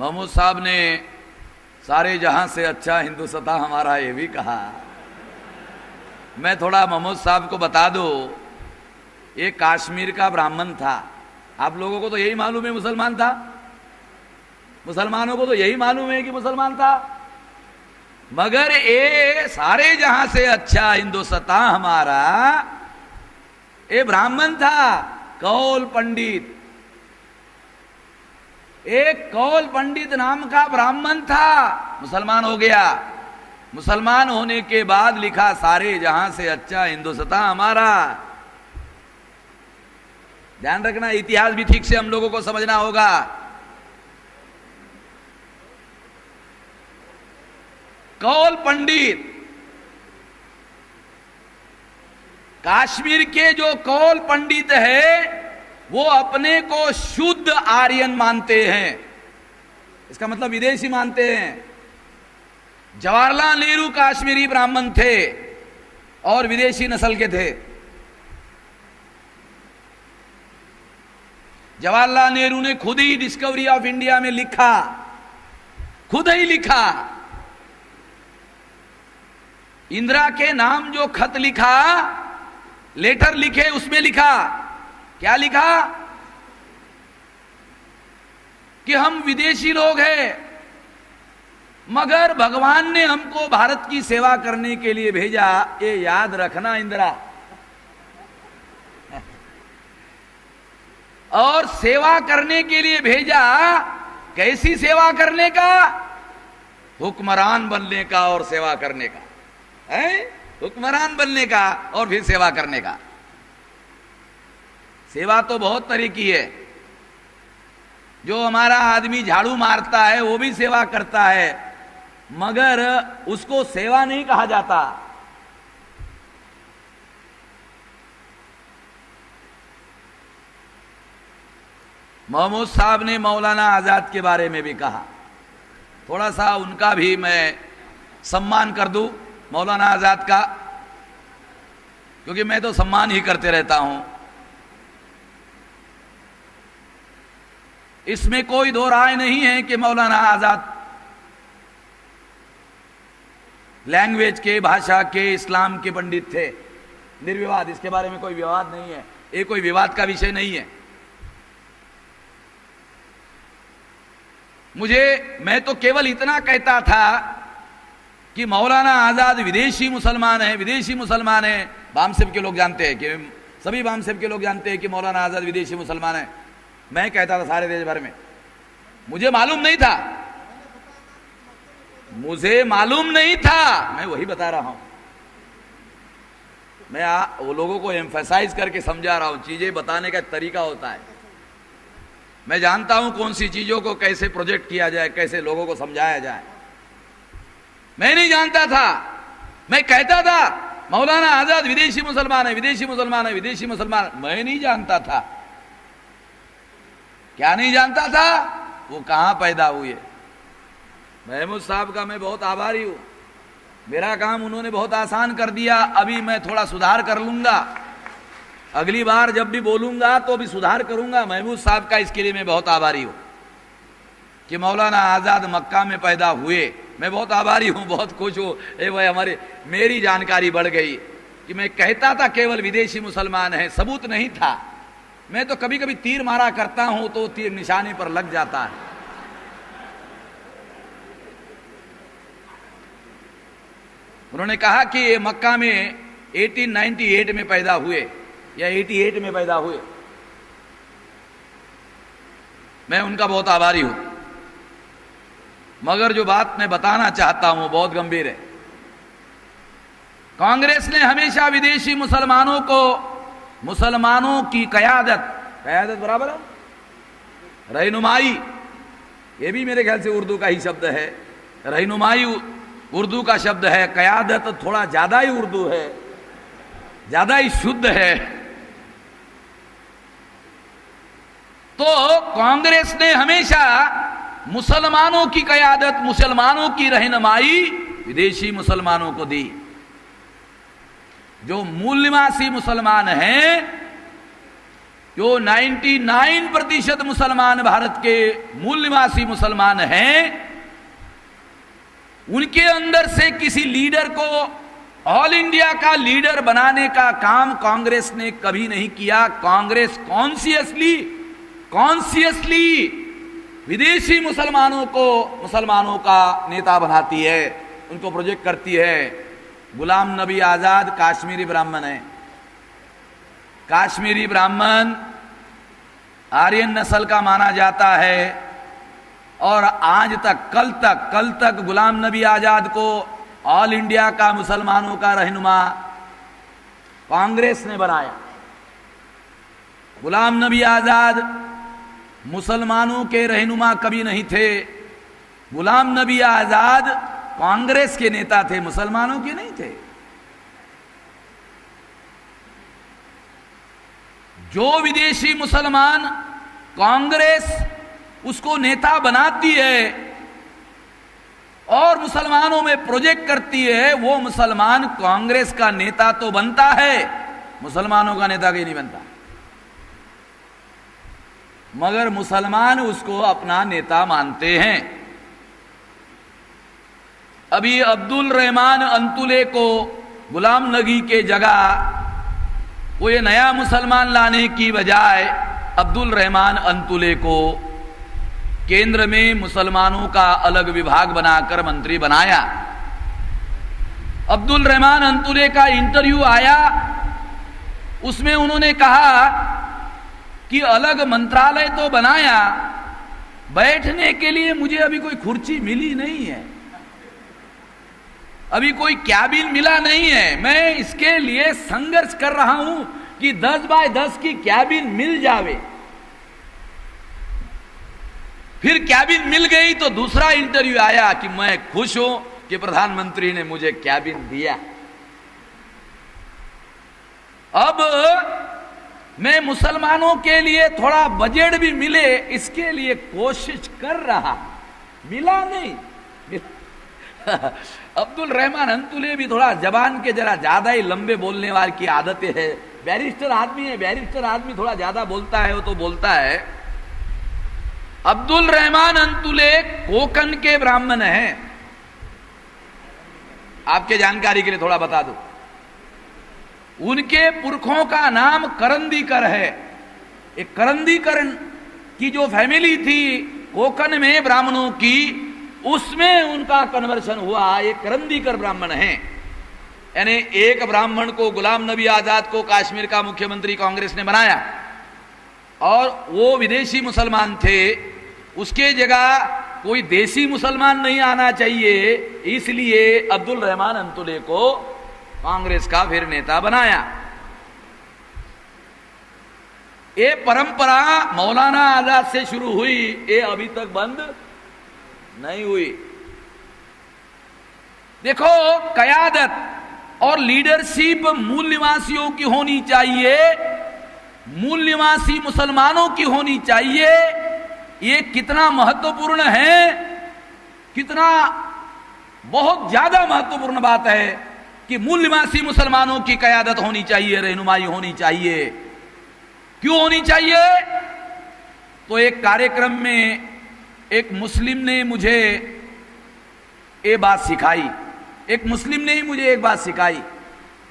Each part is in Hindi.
महमूद साहब ने सारे जहां से अच्छा हिंदुस्तान हमारा ये भी कहा। मैं थोड़ा महमूद साहब को बता दूं, ये कश्मीर का ब्राह्मण था। आप लोगों को तो यही मालूम है मुसलमान था, मुसलमानों को तो यही मालूम है कि मुसलमान था, मगर ये सारे जहां से अच्छा हिंदुस्तान हमारा, ये ब्राह्मण था, कौल पंडित। एक कौल पंडित नाम का ब्राह्मण था, मुसलमान हो गया। मुसलमान होने के बाद लिखा सारे जहां से अच्छा हिंदुस्तान हमारा। ध्यान रखना, इतिहास भी ठीक से हम लोगों को समझना होगा। कौल पंडित, कश्मीर के जो कौल पंडित है वो अपने को शुद्ध आर्यन मानते हैं, इसका मतलब विदेशी मानते हैं। जवाहरलाल नेहरू कश्मीरी ब्राह्मण थे और विदेशी नस्ल के थे। जवाहरलाल नेहरू ने खुद ही डिस्कवरी ऑफ इंडिया में लिखा, खुद ही लिखा। इंदिरा के नाम जो खत लिखा, लेटर लिखे, उसमें लिखा, क्या लिखा कि हम विदेशी लोग हैं मगर भगवान ने हमको भारत की सेवा करने के लिए भेजा। ये याद रखना इंदिरा। और सेवा करने के लिए भेजा, कैसी सेवा करने का? हुक्मरान बनने का और सेवा करने का है, हुक्मरान बनने का और फिर सेवा करने का। सेवा तो बहुत तरह की है। जो हमारा आदमी झाड़ू मारता है वो भी सेवा करता है, मगर उसको सेवा नहीं कहा जाता। महमूद साहब ने मौलाना आजाद के बारे में भी कहा, थोड़ा सा उनका भी मैं सम्मान कर दूं, मौलाना आजाद का, क्योंकि मैं तो सम्मान ही करते रहता हूं। इसमें कोई दो राय नहीं है कि मौलाना आजाद लैंग्वेज के, भाषा के, इस्लाम के पंडित थे, निर्विवाद। इसके बारे में कोई विवाद नहीं है, ये कोई विवाद का विषय नहीं है। मैं तो केवल इतना कहता था कि मौलाना आजाद विदेशी मुसलमान है, विदेशी मुसलमान है। बामसेब के लोग जानते हैं कि, सभी बामसेब के लोग जानते हैं कि मौलाना आजाद विदेशी मुसलमान है। मैं कहता था सारे देश भर में, मुझे मालूम नहीं था, मुझे मालूम नहीं था, मैं वही बता रहा हूं। मैं वो लोगों को एम्फेसाइज करके समझा रहा हूं, चीजें बताने का तरीका होता है। मैं जानता हूं कौन सी चीजों को कैसे प्रोजेक्ट किया जाए, कैसे लोगों को समझाया जाए। मैं नहीं जानता था, मैं कहता था मौलाना आजाद विदेशी मुसलमान है, विदेशी मुसलमान है, विदेशी मुसलमान। मैं नहीं जानता था। क्या नहीं जानता था? वो कहां पैदा हुए। महमूद साहब का मैं बहुत आभारी हूं, मेरा काम उन्होंने बहुत आसान कर दिया। अभी मैं थोड़ा सुधार कर लूंगा, अगली बार जब भी बोलूंगा तो भी सुधार करूंगा। महमूद साहब का इसके लिए मैं बहुत आभारी हूं कि मौलाना आजाद मक्का में पैदा हुए। मैं बहुत आभारी हूं, बहुत खुश हूं। भाई मेरी जानकारी बढ़ गई कि मैं कहता था केवल विदेशी मुसलमान है, सबूत नहीं था। मैं तो कभी कभी तीर मारा करता हूं तो तीर निशाने पर लग जाता है। उन्होंने कहा कि ये मक्का में 1898 में पैदा हुए या 88 में पैदा हुए। मैं उनका बहुत आभारी हूं, मगर जो बात मैं बताना चाहता हूं बहुत गंभीर है। कांग्रेस ने हमेशा विदेशी मुसलमानों को, मुसलमानों की कयादत बराबर है, रहनुमाई, ये भी मेरे ख्याल से उर्दू का ही शब्द है। रहनुमाई उर्दू का शब्द है, कयादत थोड़ा ज्यादा ही उर्दू है, ज्यादा ही शुद्ध है। तो कांग्रेस ने हमेशा मुसलमानों की कयादत, मुसलमानों की रहनुमाई विदेशी मुसलमानों को दी। जो मूल निवासी मुसलमान हैं जो 99% मुसलमान भारत के मूल निवासी मुसलमान हैं, उनके अंदर से किसी लीडर को ऑल इंडिया का लीडर बनाने का काम कांग्रेस ने कभी नहीं किया। कांग्रेस कॉन्शियसली विदेशी मुसलमानों को मुसलमानों का नेता बनाती है, उनको प्रोजेक्ट करती है। गुलाम नबी आजाद काश्मीरी ब्राह्मण है। काश्मीरी ब्राह्मण आर्यन नस्ल का माना जाता है और आज तक कल तक गुलाम नबी आजाद को ऑल इंडिया का मुसलमानों का रहनुमा कांग्रेस ने बनाया। गुलाम नबी आजाद मुसलमानों के रहनुमा कभी नहीं थे। गुलाम नबी आजाद कांग्रेस के नेता थे, मुसलमानों के नहीं थे। जो विदेशी मुसलमान कांग्रेस उसको नेता बनाती है और मुसलमानों में प्रोजेक्ट करती है, वो मुसलमान कांग्रेस का नेता तो बनता है, मुसलमानों का नेता कहीं नहीं बनता। मगर मुसलमान उसको अपना नेता मानते हैं। अभी अब्दुल रहमान अंतुले को गुलाम नबी के जगह वो ये नया मुसलमान लाने की बजाय अब्दुल रहमान अंतुले को केंद्र में मुसलमानों का अलग विभाग बनाकर मंत्री बनाया। अब्दुल रहमान अंतुले का इंटरव्यू आया, उसमें उन्होंने कहा कि अलग मंत्रालय तो बनाया, बैठने के लिए मुझे अभी कोई कुर्सी मिली नहीं है, अभी कोई कैबिन मिला नहीं है। मैं इसके लिए संघर्ष कर रहा हूं कि 10 बाय 10 की कैबिन मिल जावे। फिर कैबिन मिल गई तो दूसरा इंटरव्यू आया कि मैं खुश हूं कि प्रधानमंत्री ने मुझे कैबिन दिया। अब मैं मुसलमानों के लिए थोड़ा बजट भी मिले इसके लिए कोशिश कर रहा, मिला नहीं। अब्दुल रहमान अंतुले भी थोड़ा जबान के जरा ज्यादा ही लंबे बोलने वाले की आदत है। बैरिस्टर आदमी है, बैरिस्टर आदमी थोड़ा ज्यादा बोलता है, वो तो बोलता है। अब्दुल रहमान अंतुले कोकन के ब्राह्मण हैं। आपके जानकारी के लिए थोड़ा बता दूं, उनके पुरखों का नाम करंदीकर है। एक करंदीकर की जो फैमिली थी कोकन में ब्राह्मणों की, उसमें उनका कन्वर्शन हुआ। ये करंदीकर ब्राह्मण हैं। यानी एक ब्राह्मण को गुलाम नबी आजाद को कश्मीर का मुख्यमंत्री कांग्रेस ने बनाया और वो विदेशी मुसलमान थे, उसके जगह कोई देसी मुसलमान नहीं आना चाहिए, इसलिए अब्दुल रहमान अंतुले को कांग्रेस का फिर नेता बनाया। ये परंपरा मौलाना आजाद से शुरू हुई, ये अभी तक बंद नहीं हुई। देखो, कयादत और लीडरशिप मूल निवासियों की होनी चाहिए, मूल निवासी मुसलमानों की होनी चाहिए। ये कितना महत्वपूर्ण है, कितना बहुत ज्यादा महत्वपूर्ण बात है कि मूल निवासी मुसलमानों की कयादत होनी चाहिए, रहनुमाई होनी चाहिए। क्यों होनी चाहिए? तो एक कार्यक्रम में एक मुस्लिम ने मुझे ये बात सिखाई, एक मुस्लिम ने ही मुझे एक बात सिखाई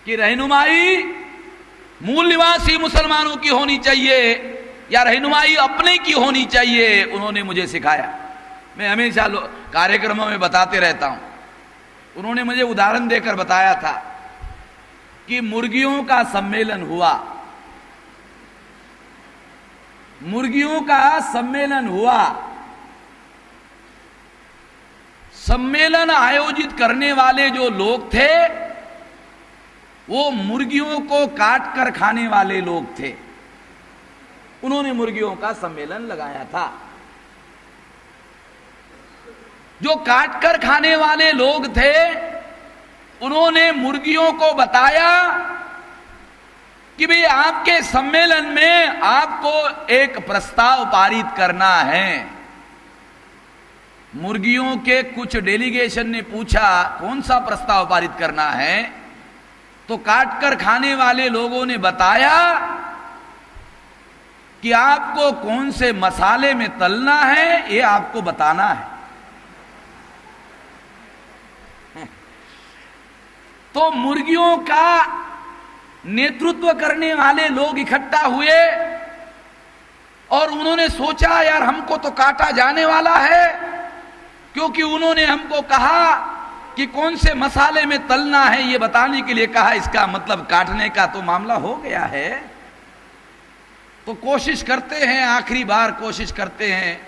कि रहनुमाई मूल निवासी मुसलमानों की होनी चाहिए या रहनुमाई अपने की होनी चाहिए। उन्होंने मुझे सिखाया, मैं हमेशा कार्यक्रमों में बताते रहता हूं। उन्होंने मुझे उदाहरण देकर बताया था कि मुर्गियों का सम्मेलन हुआ, मुर्गियों का सम्मेलन हुआ। सम्मेलन आयोजित करने वाले जो लोग थे वो मुर्गियों को काट कर खाने वाले लोग थे। उन्होंने मुर्गियों का सम्मेलन लगाया था। जो काट कर खाने वाले लोग थे उन्होंने मुर्गियों को बताया कि भाई आपके सम्मेलन में आपको एक प्रस्ताव पारित करना है। मुर्गियों के कुछ डेलीगेशन ने पूछा कौन सा प्रस्ताव पारित करना है, तो काट कर खाने वाले लोगों ने बताया कि आपको कौन से मसाले में तलना है, ये आपको बताना है। तो मुर्गियों का नेतृत्व करने वाले लोग इकट्ठा हुए और उन्होंने सोचा यार हमको तो काटा जाने वाला है, क्योंकि उन्होंने हमको कहा कि कौन से मसाले में तलना है, ये बताने के लिए कहा। इसका मतलब काटने का तो मामला हो गया है। तो कोशिश करते हैं, आखिरी बार कोशिश करते हैं।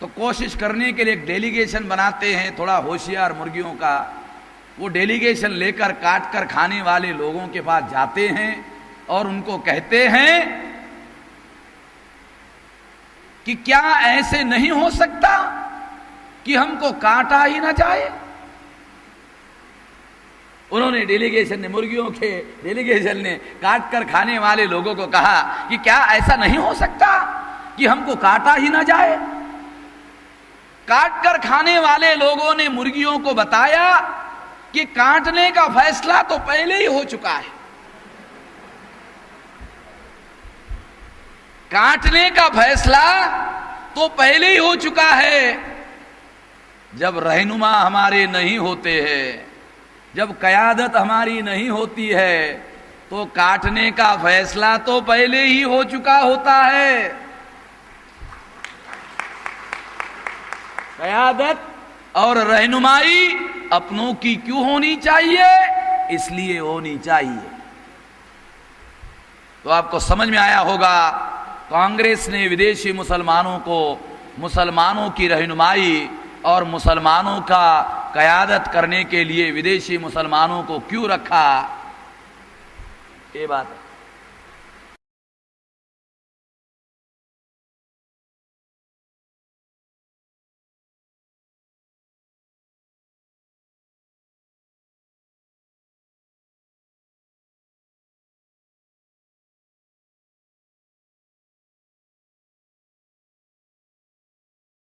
तो कोशिश करने के लिए एक डेलीगेशन बनाते हैं थोड़ा होशियार मुर्गियों का। वो डेलीगेशन लेकर काट कर खाने वाले लोगों के पास जाते हैं और उनको कहते हैं कि क्या ऐसे नहीं हो सकता कि हमको काटा ही ना जाए। उन्होंने डेलीगेशन ने, मुर्गियों के डेलीगेशन ने काट कर खाने वाले लोगों को कहा कि क्या ऐसा नहीं हो सकता कि हमको काटा ही ना जाए। काट कर खाने वाले लोगों ने मुर्गियों को बताया कि काटने का फैसला तो पहले ही हो चुका है। काटने का फैसला तो पहले ही हो चुका है। जब रहनुमा हमारे नहीं होते हैं, जब कयादत हमारी नहीं होती है, तो काटने का फैसला तो पहले ही हो चुका होता है। कयादत और रहनुमाई अपनों की क्यों होनी चाहिए? इसलिए होनी चाहिए। तो आपको समझ में आया होगा, कांग्रेस ने विदेशी मुसलमानों को, मुसलमानों की रहनुमाई और मुसलमानों का कयादत करने के लिए विदेशी मुसलमानों को क्यों रखा, ये बात है।